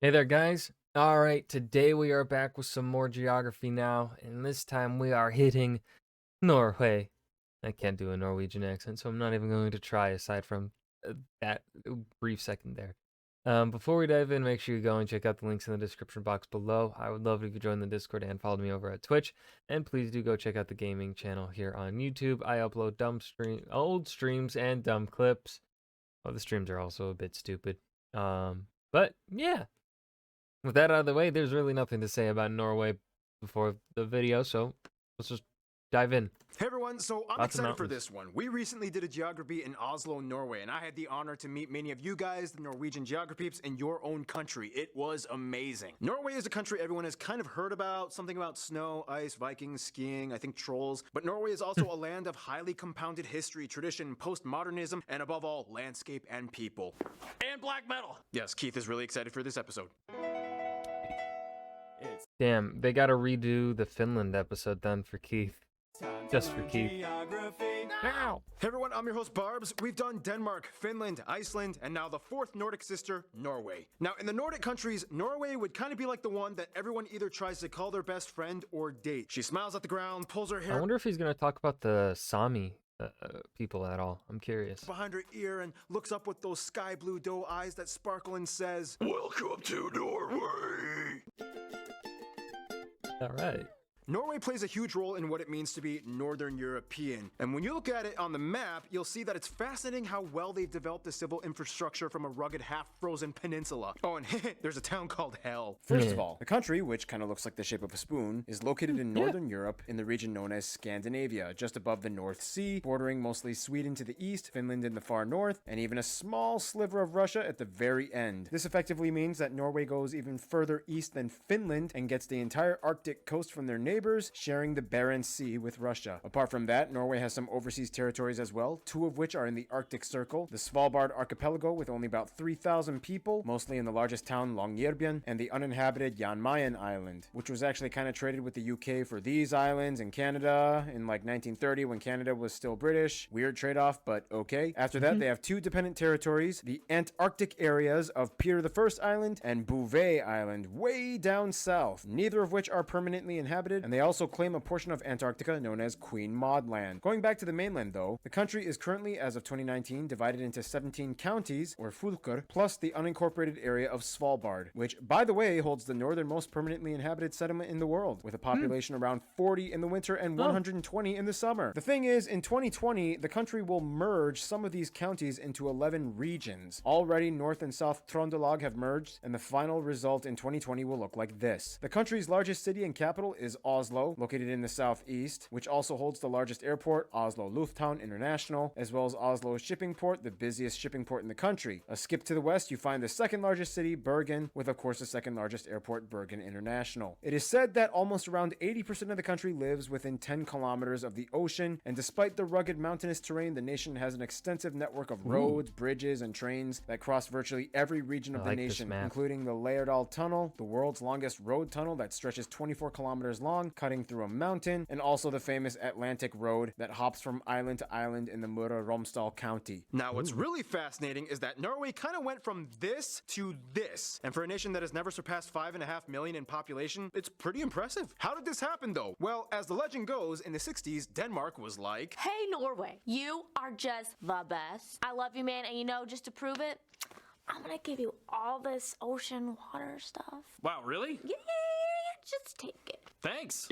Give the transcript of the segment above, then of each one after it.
Hey there, guys. All right, today we are back with some more geography now, and this time we are hitting Norway. I can't do a Norwegian accent, so I'm not even going to try aside from that brief second there. Before we dive in, make sure you go and check out the links in the description box below. I would love it if you join the Discord and follow me over at Twitch. And please do go check out the gaming channel here on YouTube. I upload old streams and dumb clips. Oh, the streams are also a bit stupid. But yeah. With that out of the way, there's really nothing to say about Norway before the video, so let's just dive in. Hey everyone, so I'm Lots of excited for mountains. this one. We recently did a geography in Oslo, Norway, and I had the honor to meet many of you guys, the Norwegian geographies, in your own country. It was amazing. Norway is a country everyone has kind of heard about, something about snow, ice, Vikings, skiing, I think trolls, but Norway is also a land of highly compounded history, tradition, postmodernism, and above all, landscape and people. And black metal! Yes, Keith is really excited for this episode. Damn, they gotta redo the Finland episode then for Keith. Just for Keith. Now! Hey everyone, I'm your host Barbs. We've done Denmark, Finland, Iceland, and now the fourth Nordic sister, Norway. Now, in the Nordic countries, Norway would kind of be like the one that everyone either tries to call their best friend or date. She smiles at the ground, pulls her I hair wonder if he's gonna talk about the Sami people at all. I'm curious. behind her ear and looks up with those sky blue doe eyes that sparkle and says, "Welcome to Norway." All right. Norway plays a huge role in what it means to be Northern European. And when you look at it on the map, you'll see that it's fascinating how well they've developed the civil infrastructure from a rugged half-frozen peninsula. Oh, and there's a town called Hell. First of all, the country, which kind of looks like the shape of a spoon, is located in Northern Europe in the region known as Scandinavia, just above the North Sea, bordering mostly Sweden to the east, Finland in the far north, and even a small sliver of Russia at the very end. This effectively means that Norway goes even further east than Finland and gets the entire Arctic coast from their neighbors, sharing the Barents Sea with Russia. Apart from that, Norway has some overseas territories as well, two of which are in the Arctic Circle, the Svalbard Archipelago with only about 3,000 people, mostly in the largest town Longyearbyen, and the uninhabited Jan Mayen Island, which was actually kind of traded with the UK for these islands and Canada in like 1930 when Canada was still British. Weird trade-off, but okay. After that, they have two dependent territories, the Antarctic areas of Peter I Island and Bouvet Island, way down south, neither of which are permanently inhabited, and they also claim a portion of Antarctica known as Queen Maud Land. Going back to the mainland though, the country is currently, as of 2019, divided into 17 counties, or fylker, plus the unincorporated area of Svalbard, which, by the way, holds the northernmost permanently inhabited settlement in the world, with a population around 40 in the winter and 120 in the summer. The thing is, in 2020, the country will merge some of these counties into 11 regions. Already, North and South Trondelag have merged, and the final result in 2020 will look like this. The country's largest city and capital is Oslo, located in the southeast, which also holds the largest airport, Oslo Lufthavn International, as well as Oslo Shipping Port, the busiest shipping port in the country. A skip to the west, you find the second largest city, Bergen, with of course the second largest airport, Bergen International. It is said that almost around 80% of the country lives within 10 kilometers of the ocean, and despite the rugged mountainous terrain, the nation has an extensive network of roads, bridges, and trains that cross virtually every region of the nation, including the Lærdal Tunnel, the world's longest road tunnel that stretches 24 kilometers long, cutting through a mountain, and also the famous Atlantic Road that hops from island to island in the Møre og Romsdal County. Now, what's really fascinating is that Norway kind of went from this to this, and for a nation that has never surpassed 5.5 million in population, it's pretty impressive. How did this happen though? Well, as the legend goes, in the 60s, Denmark was like, "Hey Norway, you are just the best. I love you, man, and you know, just to prove it, I'm gonna give you all this ocean water stuff." Wow, really? Yeah, just take it. Thanks.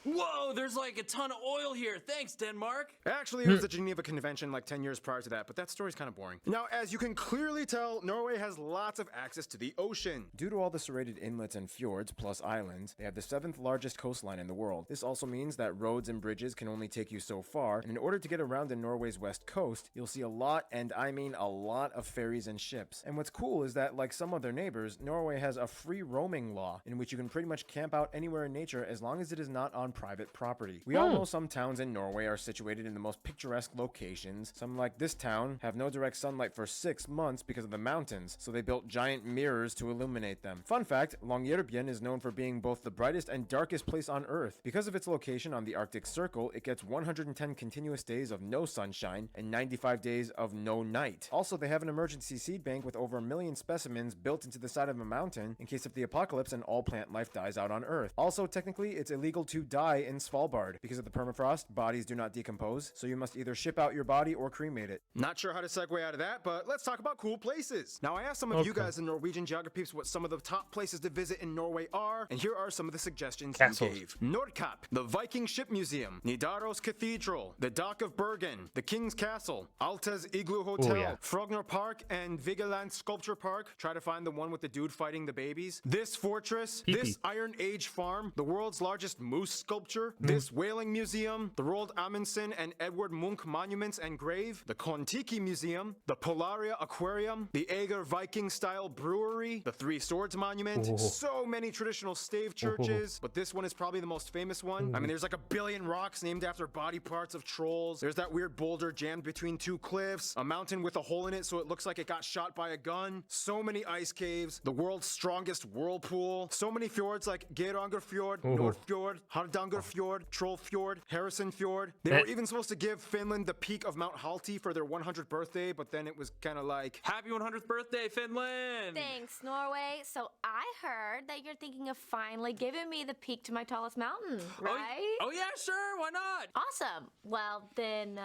Whoa, there's like a ton of oil here. Thanks, Denmark. Actually, it was the Geneva Convention like 10 years prior to that, but that story's kind of boring. Now, as you can clearly tell, Norway has lots of access to the ocean. Due to all the serrated inlets and fjords, plus islands, they have the 7th largest coastline in the world. This also means that roads and bridges can only take you so far, and in order to get around in Norway's west coast, you'll see a lot, and I mean a lot, of ferries and ships. And what's cool is that, like some of their neighbors, Norway has a free roaming law, in which you can pretty much camp out anywhere in nature as long as it is not on private property. We all know some towns in Norway are situated in the most picturesque locations. Some, like this town, have no direct sunlight for 6 months because of the mountains, so they built giant mirrors to illuminate them. Fun fact, Longyearbyen is known for being both the brightest and darkest place on Earth. Because of its location on the Arctic Circle, it gets 110 continuous days of no sunshine and 95 days of no night. Also, they have an emergency seed bank with over 1 million specimens built into the side of a mountain in case of the apocalypse and all plant life dies out on Earth. Also, technically, it's illegal to die in Svalbard. Because of the permafrost, bodies do not decompose, so you must either ship out your body or cremate it. Not sure how to segue out of that, but let's talk about cool places. Now, I asked some of you guys in Norwegian geography what some of the top places to visit in Norway are, and here are some of the suggestions you gave. Nordkapp, the Viking Ship Museum, Nidaros Cathedral, the Dock of Bergen, the King's Castle, Altes Igloo Hotel, Frogner Park, and Vigeland Sculpture Park. Try to find the one with the dude fighting the babies. This fortress, this Iron Age farm, the world's largest moose sculpture, this whaling museum, the Roald Amundsen and Edward Munch monuments and grave, the Kontiki Museum, the Polaria Aquarium, the Ager Viking-style brewery, the Three Swords Monument, so many traditional stave churches, but this one is probably the most famous one. I mean, there's like 1 billion rocks named after body parts of trolls. There's that weird boulder jammed between 2 cliffs, a mountain with a hole in it so it looks like it got shot by a gun, so many ice caves, the world's strongest whirlpool, so many fjords like Geirangerfjord, Nordfjord, Hardangerfjord, Trollfjord, Harrison Fjord. They were even supposed to give Finland the peak of Mount Halti for their 100th birthday, but then it was kind of like, Happy 100th birthday, Finland! Thanks, Norway. So I heard that you're thinking of finally giving me the peak to my tallest mountain, right? Oh yeah, sure, why not? Awesome. Well, then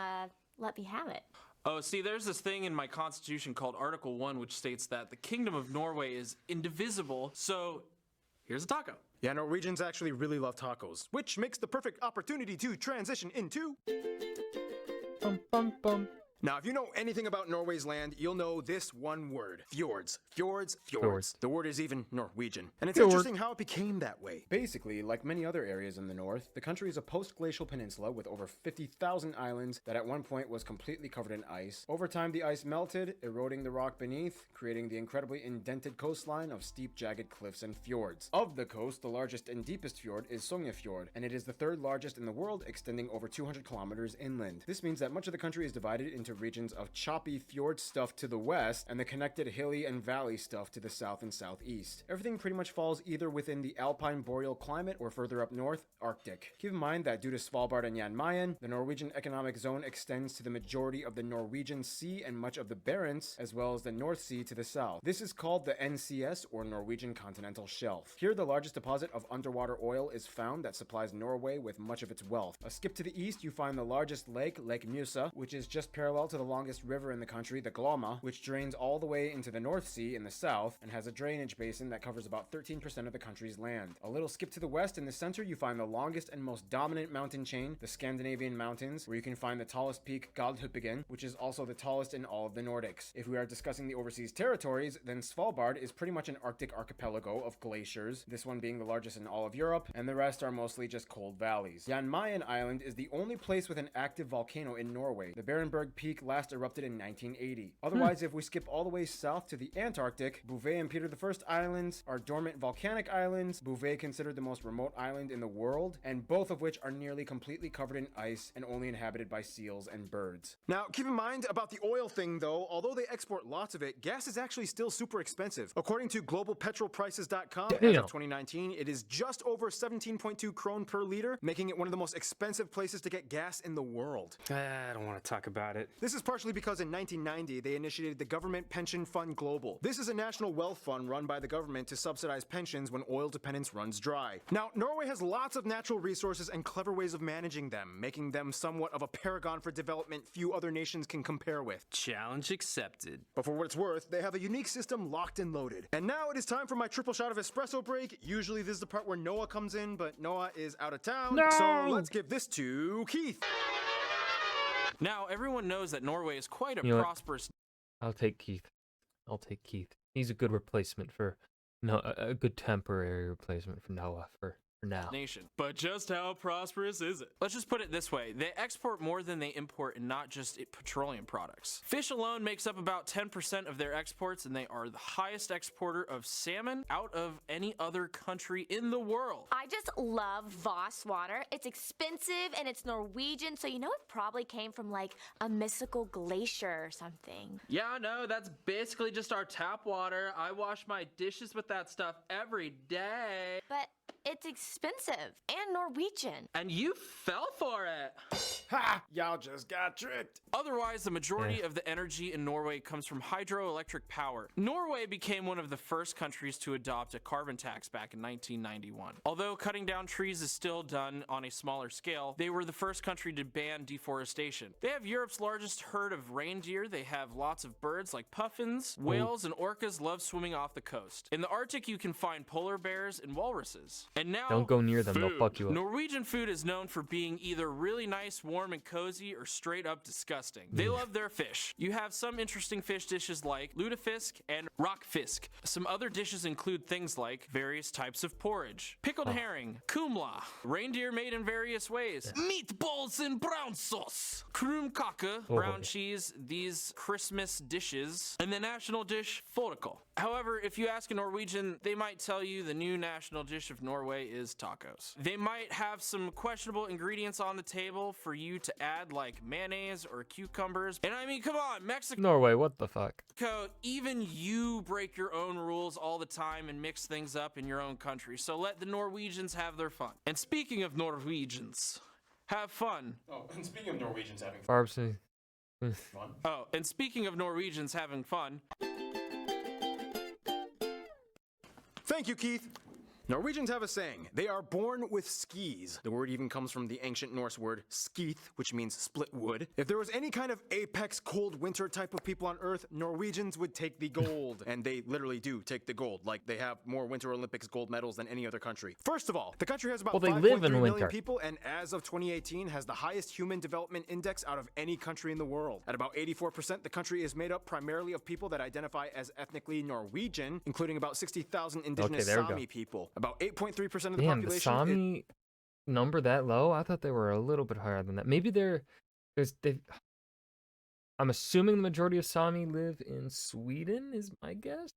let me have it. Oh, see, there's this thing in my constitution called Article 1, which states that the Kingdom of Norway is indivisible, so here's a taco. yeah, Norwegians actually really love tacos, which makes the perfect opportunity to transition into... Now, if you know anything about Norway's land, you'll know this one word. Fjords. Fjords, fjords. The word is even Norwegian. And it's interesting how it became that way. Basically, like many other areas in the north, the country is a post-glacial peninsula with over 50,000 islands that at one point was completely covered in ice. Over time, the ice melted, eroding the rock beneath, creating the incredibly indented coastline of steep, jagged cliffs and fjords. Of the coast, the largest and deepest fjord is Sognefjord, and it is the 3rd largest in the world, extending over 200 kilometers inland. This means that much of the country is divided into regions of choppy fjord stuff to the west and the connected hilly and valley stuff to the south and southeast. Everything pretty much falls either within the alpine boreal climate or further up north, Arctic. Keep in mind that due to Svalbard and Jan Mayen, the Norwegian economic zone extends to the majority of the Norwegian Sea and much of the Barents, as well as the North Sea to the south. This is called the NCS, or Norwegian Continental Shelf. Here, the largest deposit of underwater oil is found that supplies Norway with much of its wealth. A skip to the east, you find the largest lake, Lake Mjøsa, which is just parallel to the longest river in the country, the Glomma, which drains all the way into the North Sea in the south and has a drainage basin that covers about 13% of the country's land. A little skip to the west, in the center, you find the longest and most dominant mountain chain, the Scandinavian Mountains, where you can find the tallest peak, Galdhøpiggen, which is also the tallest in all of the Nordics. If we are discussing the overseas territories, then Svalbard is pretty much an Arctic archipelago of glaciers, this one being the largest in all of Europe, and the rest are mostly just cold valleys. Jan Mayen Island is the only place with an active volcano in Norway. The Berenberg Peak last erupted in 1980. Otherwise, if we skip all the way south to the Antarctic, Bouvet and Peter I Islands are dormant volcanic islands, Bouvet considered the most remote island in the world, and both of which are nearly completely covered in ice and only inhabited by seals and birds. Now, keep in mind about the oil thing though, although they export lots of it, gas is actually still super expensive. According to globalpetrolprices.com, as of 2019, it is just over 17.2 krone per liter, making it one of the most expensive places to get gas in the world. I don't want to talk about it. This is partially because in 1990, they initiated the Government Pension Fund Global. This is a national wealth fund run by the government to subsidize pensions when oil dependence runs dry. Now, Norway has lots of natural resources and clever ways of managing them, making them somewhat of a paragon for development few other nations can compare with. Challenge accepted. But for what it's worth, they have a unique system locked and loaded. And now it is time for my triple shot of espresso break. Usually this is the part where Noah comes in, but Noah is out of town. So let's give this to Keith. Now, everyone knows that Norway is quite a You know what? prosperous... I'll take Keith. I'll take Keith. He's a good replacement for a good temporary replacement for Noah for for now. nation. But just how prosperous is it? Let's just put it this way. They export more than they import, and not just petroleum products. Fish alone makes up about 10% of their exports, and they are the highest exporter of salmon out of any other country in the world. I just love Voss water. It's expensive and it's Norwegian, so you know it probably came from like a mystical glacier or something. Yeah, no, that's basically just our tap water. I wash my dishes with that stuff every day. But it's expensive and Norwegian. And you fell for it. Ha! Y'all just got tricked. Otherwise, the majority of the energy in Norway comes from hydroelectric power. Norway became one of the first countries to adopt a carbon tax back in 1991. Although cutting down trees is still done on a smaller scale, they were the first country to ban deforestation. They have Europe's largest herd of reindeer. They have lots of birds like puffins, whales, and orcas love swimming off the coast. In the Arctic, you can find polar bears and walruses. And now, Don't go near them, they'll food. fuck you up. Norwegian food is known for being either really nice, warm, and cozy, or straight up disgusting. They love their fish. You have some interesting fish dishes like lutefisk and rockfisk. Some other dishes include things like various types of porridge, pickled herring, kumla, reindeer made in various ways, meatballs in brown sauce, krumkake, brown cheese, these Christmas dishes, and the national dish, fårikål. However, if you ask a Norwegian, they might tell you the new national dish of Norway is tacos. They might have some questionable ingredients on the table for you to add, like mayonnaise or cucumbers. And I mean, come on, Mexico, Norway, what the fuck? even you break your own rules all the time and mix things up in your own country. So let the Norwegians have their fun. And speaking of Norwegians, have fun. Oh, and speaking of Norwegians having Barb's saying- fun, Oh, and speaking of Norwegians having fun, Thank you, Keith. Norwegians have a saying, they are born with skis. The word even comes from the ancient Norse word skeith, which means split wood. If there was any kind of apex cold winter type of people on Earth, Norwegians would take the gold. And they literally do take the gold. Like, they have more Winter Olympics gold medals than any other country. First of all, the country has about Well, they 5.3 live in million winter. people, and as of 2018, has the highest human development index out of any country in the world. At about 84%, the country is made up primarily of people that identify as ethnically Norwegian, including about 60,000 indigenous there we go. Sami people. About 8.3% of the Damn, the population Sami number that low? I thought they were a little bit higher than that. Maybe I'm assuming the majority of Sami live in Sweden, is my guess.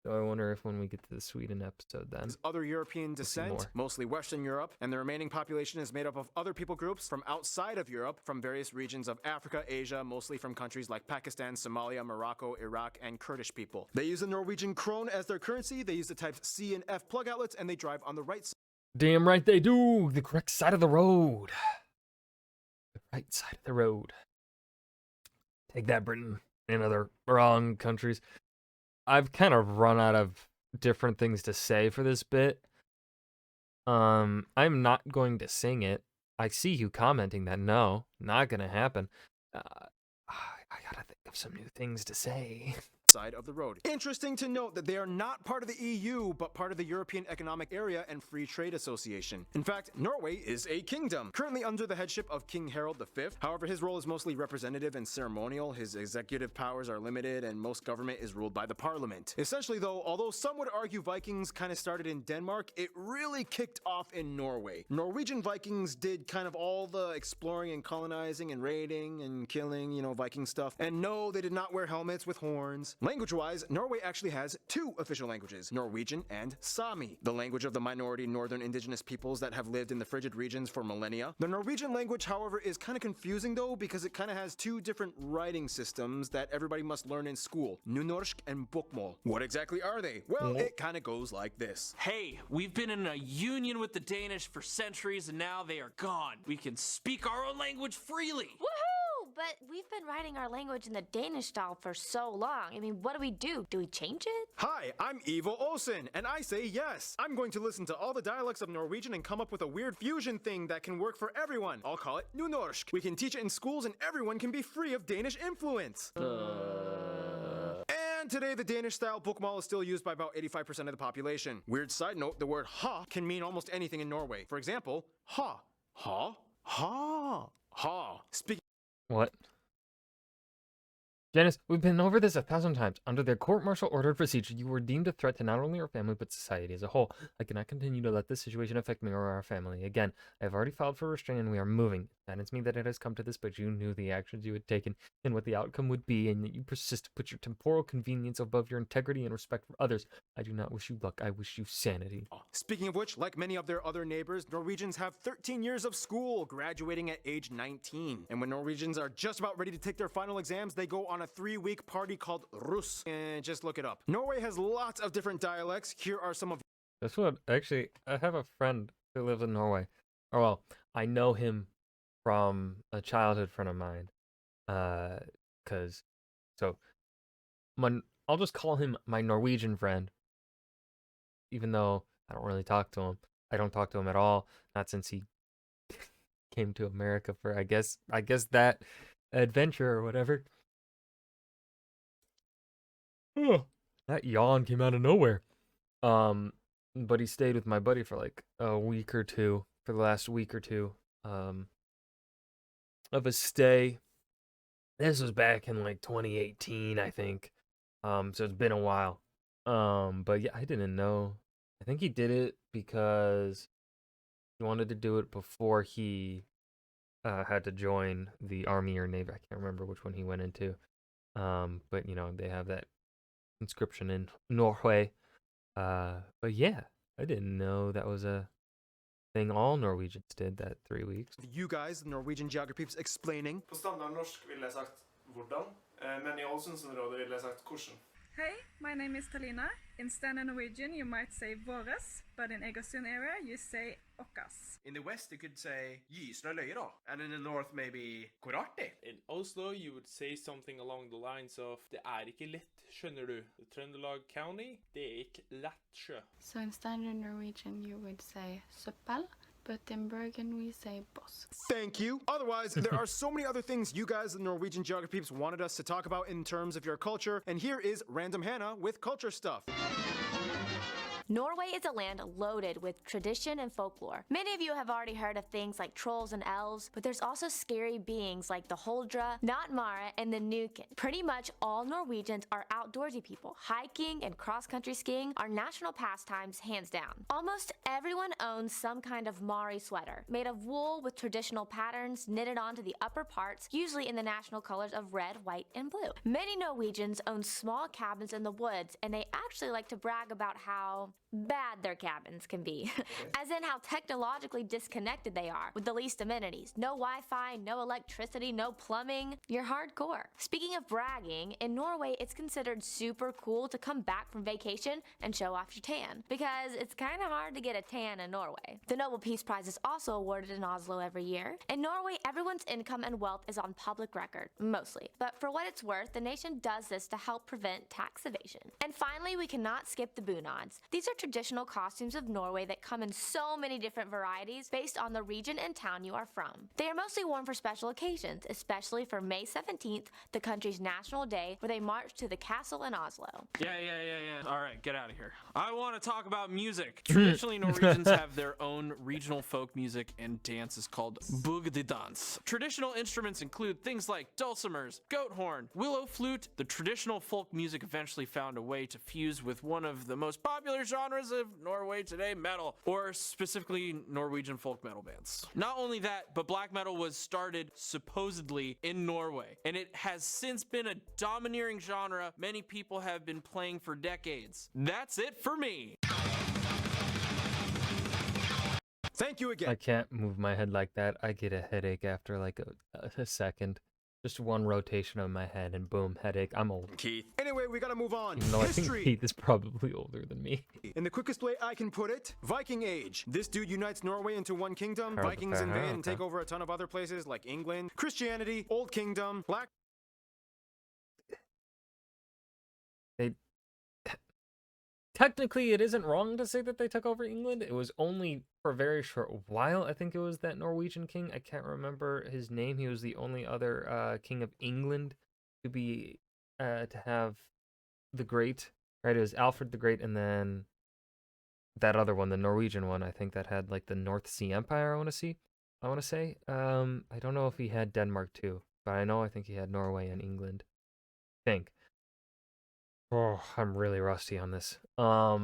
So I wonder if when we get to the Sweden episode then. is other European descent, more. mostly Western Europe, and the remaining population is made up of other people groups from outside of Europe, from various regions of Africa, Asia, mostly from countries like Pakistan, Somalia, Morocco, Iraq, and Kurdish people. They use the Norwegian krone as their currency, they use the types C and F plug outlets, and they drive on the right Damn right they do. The correct side of the road. The right side of the road. Take that, Britain and other wrong countries. I've kind of run out of different things to say for this bit. I'm not going to sing it. I see you commenting that no, not gonna happen. I gotta think of some new things to say. side of the road. Interesting to note that they are not part of the EU, but part of the European Economic Area and Free Trade Association. In fact, Norway is a kingdom, currently under the headship of King Harald V. However, his role is mostly representative and ceremonial. His executive powers are limited, and most government is ruled by the parliament. Essentially, though, although some would argue Vikings kind of started in Denmark, it really kicked off in Norway. Norwegian Vikings did kind of all the exploring and colonizing and raiding and killing, you know, Viking stuff. And no, they did not wear helmets with horns. Language-wise, Norway actually has two official languages, Norwegian and Sami, the language of the minority northern indigenous peoples that have lived in the frigid regions for millennia. The Norwegian language, however, is kind of confusing though, because it kind of has two different writing systems that everybody must learn in school, Nynorsk and Bokmål. What exactly are they? Well, it kind of goes like this. hey, we've been in a union with the Danish for centuries and now they are gone. We can speak our own language freely. Woohoo! But we've been writing our language in the Danish style for so long. I mean, what do we do? Do we change it? Hi, I'm Evil Olsen, and I say yes. I'm going to listen to all the dialects of Norwegian and come up with a weird fusion thing that can work for everyone. I'll call it Nynorsk. We can teach it in schools and everyone can be free of Danish influence. And today, the Danish-style Bokmål is still used by about 85% of the population. Weird side note, the word ha can mean almost anything in Norway. For example, ha. Ha? Ha. Ha. Speaking What? Janice, we've been over this 1,000 times. Under the court-martial order of procedure, you were deemed a threat to not only our family, but society as a whole. I cannot continue to let this situation affect me or our family. Again, I have already filed for restraint and we are moving. It saddens me that it has come to this, but you knew the actions you had taken and what the outcome would be, and that you persist to put your temporal convenience above your integrity and respect for others. I do not wish you luck. I wish you sanity. Speaking of which, like many of their other neighbors, Norwegians have 13 years of school, graduating at age 19. And when Norwegians are just about ready to take their final exams, they go on a 3-week party called Russ. And just look it up. Norway has lots of different dialects. Here are some of That's what, actually, I have a friend who lives in Norway. Or, well, I know him from a childhood friend of mine. So, I'll just call him my Norwegian friend, even though I don't really talk to him. I don't talk to him at all, not since he came to America for, I guess that adventure or whatever. Oh, that yawn came out of nowhere. But he stayed with my buddy for like a week or two, for the last week or two, of his stay. This was back in like 2018, I think. So it's been a while. But yeah, I didn't know. I think he did it because he wanted to do it before he had to join the army or navy. I can't remember which one he went into. But you know, they have that inscription in Norway. But yeah, I didn't know that was a thing all Norwegians did, that 3 weeks. you guys, the Norwegian geography peeps, explaining. På standardnorsk ville jeg sagt hvordan, men i Ålesundsområdet ville jeg sagt hvordan. Hey, my name is Talina. In standard Norwegian, you might say våres, but in Egersund area, you say okkas. In the west, you could say gysna løyer, and in the north, maybe korartig. In Oslo, you would say something along the lines of det ikke lett, skjønner du. Trøndelag County, det ikke lett sjø. So in standard Norwegian, you would say søppel, but in Bergen, we say boss. Thank you. Otherwise, there are so many other things you guys, the Norwegian geography peeps, wanted us to talk about in terms of your culture, and here is Random Hannah with culture stuff. Norway is a land loaded with tradition and folklore. Many of you have already heard of things like trolls and elves, but there's also scary beings like the Holdra, Nattmara, and the Nuken. Pretty much all Norwegians are outdoorsy people. Hiking and cross-country skiing are national pastimes, hands down. Almost everyone owns some kind of Mari sweater, made of wool with traditional patterns knitted onto the upper parts, usually in the national colors of red, white, and blue. Many Norwegians own small cabins in the woods, and they actually like to brag about how bad their cabins can be. As in how technologically disconnected they are, with the least amenities. No Wi-Fi, no electricity, no plumbing. You're hardcore. Speaking of bragging, in Norway it's considered super cool to come back from vacation and show off your tan, because it's kind of hard to get a tan in Norway. The Nobel Peace Prize is also awarded in Oslo every year. In Norway, everyone's income and wealth is on public record, mostly. But for what it's worth, the nation does this to help prevent tax evasion. And finally, we cannot skip the bunads. These are traditional costumes of Norway that come in so many different varieties based on the region and town you are from. They are mostly worn for special occasions, especially for May 17th, the country's national day, where they march to the castle in Oslo. Yeah. All right, get out of here. I want to talk about music. Traditionally, Norwegians have their own regional folk music and dances called bugdedans. Traditional instruments include things like dulcimers, goat horn, willow flute. The traditional folk music eventually found a way to fuse with one of the most popular genres of Norway today, metal, or specifically Norwegian folk metal bands. Not only that, but black metal was started supposedly in Norway, and it has since been a domineering genre many people have been playing for decades. That's it for me. Thank you again. I can't move my head like that. I get a headache after like a second. Just one rotation of my head and boom, headache. I'm old. Keith. Anyway, we gotta move on. Even though I think History. Keith is probably older than me. In the quickest way I can put it, Viking Age. This dude unites Norway into one kingdom. Heard Vikings that, invade huh? and take Okay. over a ton of other places like England. Christianity, Old Kingdom, Black. Technically, it isn't wrong to say that they took over England. It was only for a very short while. I think it was that Norwegian king. I can't remember his name. He was the only other king of England to be to have the Great. Right? It was Alfred the Great, and then that other one, the Norwegian one. I think that had like the North Sea Empire. I want to say. I don't know if he had Denmark too, but I think he had Norway and England. think. Oh, I'm really rusty on this. So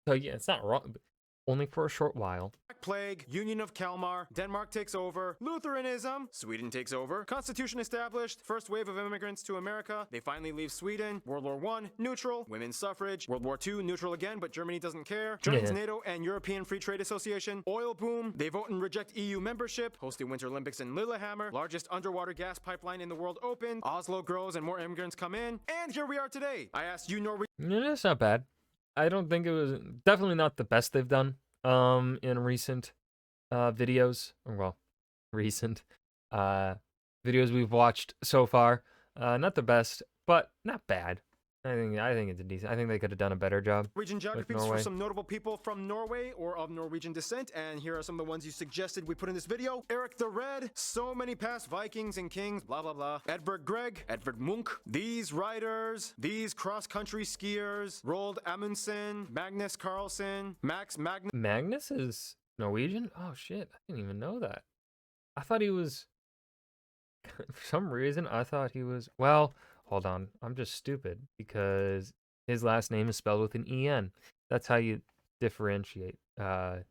yeah, it's not wrong, but only for a short while. Plague, Union of Kalmar, Denmark takes over, Lutheranism, Sweden takes over, Constitution established, first wave of immigrants to America, they finally leave Sweden, World War I, neutral, women's suffrage, World War II, neutral again, but Germany doesn't care, joins NATO and European Free Trade Association, oil boom, they vote and reject EU membership, host the Winter Olympics in Lillehammer, largest underwater gas pipeline in the world opened, Oslo grows and more immigrants come in, and here we are today. I asked you Norwegian. Yeah, it's not bad. I don't think it was definitely not the best they've done in recent videos, or well, recent videos we've watched so far. Not the best, but not bad. I think it's a decent. I think they could have done a better job. Norwegian geographies for Norway. some notable people from Norway or of Norwegian descent, and here are some of the ones you suggested we put in this video. Eric the Red, so many past Vikings and kings, blah blah blah. Edvard Grieg, Edvard Munch, these riders, these cross-country skiers, Roald Amundsen, Magnus Carlsen, Magnus is Norwegian? Oh shit, I didn't even know that. I thought he was for some reason I thought he was, well, hold on. I'm just stupid because his last name is spelled with an EN. That's how you differentiate. My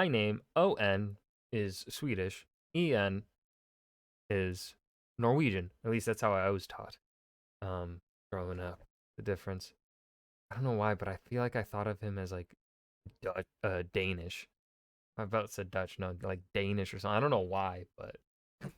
name, ON, is Swedish. EN is Norwegian. At least that's how I was taught growing up. The difference. I don't know why, but I feel like I thought of him as like Danish. I about said Dutch, no, like Danish or something. I don't know why, but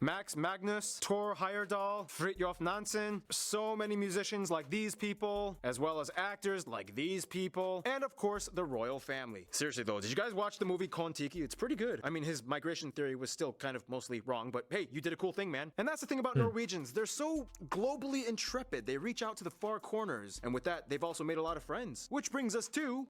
Magnus, Tor Heyerdahl, Fridtjof Nansen, so many musicians like these people, as well as actors like these people, and of course, the royal family. Seriously though, did you guys watch the movie Kon-Tiki? It's pretty good. I mean, his migration theory was still kind of mostly wrong, but hey, you did a cool thing, man. And that's the thing about Norwegians. They're so globally intrepid. They reach out to the far corners, and with that, they've also made a lot of friends. Which brings us to...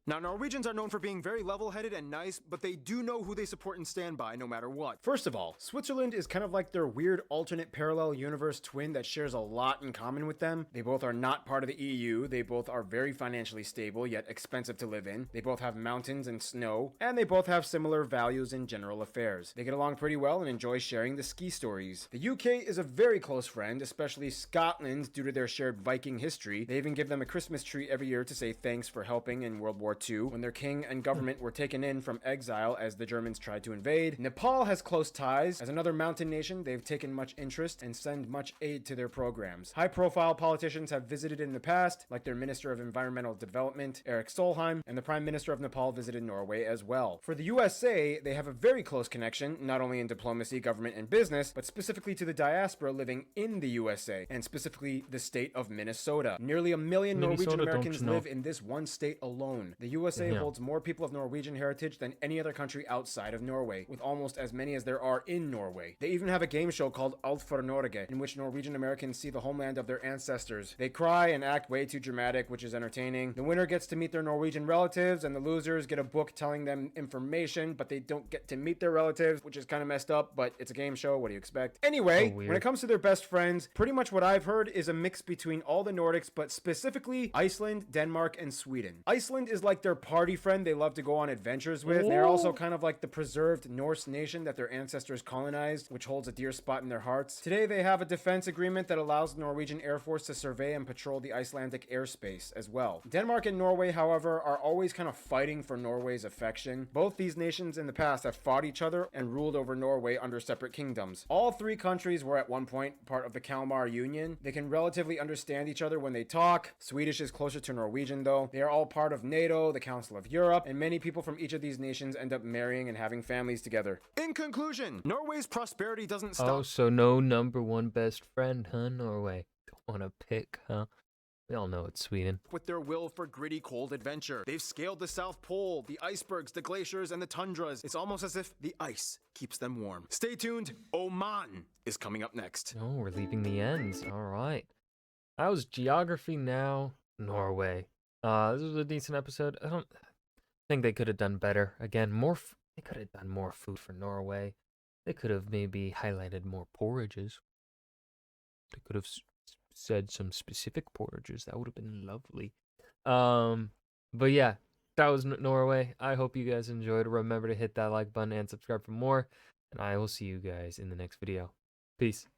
Now, Norwegians are known for being very level-headed and nice, but they do know who they support and stand by no matter what. First of all, Switzerland is kind of like their weird alternate parallel universe twin that shares a lot in common with them. They both are not part of the EU, they both are very financially stable, yet expensive to live in. They both have mountains and snow, and they both have similar values in general affairs. They get along pretty well and enjoy sharing the ski stories. The UK is a very close friend, especially Scotland's due to their shared Viking history. They even give them a Christmas tree every year to say thanks for helping in World War II, when their king and government were taken in from exile as the Germans tried to invade. Nepal has close ties. As another mountain nation, they've taken much interest and send much aid to their programs. High-profile politicians have visited in the past, like their Minister of Environmental Development, Eric Solheim, and the Prime Minister of Nepal visited Norway as well. For the USA, they have a very close connection, not only in diplomacy, government, and business, but specifically to the diaspora living in the USA, and specifically the state of Minnesota. Nearly 1 million Norwegian Americans live in this one state alone. The USA holds more people of Norwegian heritage than any other country outside of Norway, with almost as many as there are in Norway. They even have a game show called Alt for Norge, in which Norwegian Americans see the homeland of their ancestors. They cry and act way too dramatic, which is entertaining. The winner gets to meet their Norwegian relatives, and the losers get a book telling them information, but they don't get to meet their relatives, which is kind of messed up, but it's a game show. What do you expect? Anyway, when it comes to their best friends, pretty much what I've heard is a mix between all the Nordics, but specifically Iceland, Denmark, and Sweden. Iceland is like their party friend they love to go on adventures with. They're also kind of like the preserved Norse nation that their ancestors colonized, which holds a dear spot in their hearts. Today they have a defense agreement that allows the Norwegian Air Force to survey and patrol the Icelandic airspace as well. Denmark and Norway, however, are always kind of fighting for Norway's affection. Both these nations in the past have fought each other and ruled over Norway under separate kingdoms. All three countries were at one point part of the Kalmar Union. They can relatively understand each other when they talk. Swedish is closer to Norwegian though. They are all part of NATO, the Council of Europe, and many people from each of these nations end up marrying and having families together. In conclusion, Norway's prosperity doesn't stop. Oh, so no number one best friend, huh, Norway? Don't want to pick, huh? We all know it's Sweden. With their will for gritty, cold adventure. They've scaled the South Pole, the icebergs, the glaciers, and the tundras. It's almost as if the ice keeps them warm. Stay tuned. Oman is coming up next. Oh, we're leaving the ends. All right. That was Geography Now, Norway. This was a decent episode. I don't think they could have done better. Again, they could have done more food for Norway. They could have maybe highlighted more porridges. They could have said some specific porridges. That would have been lovely. But yeah, that was Norway. I hope you guys enjoyed. Remember to hit that like button and subscribe for more. and I will see you guys in the next video. Peace.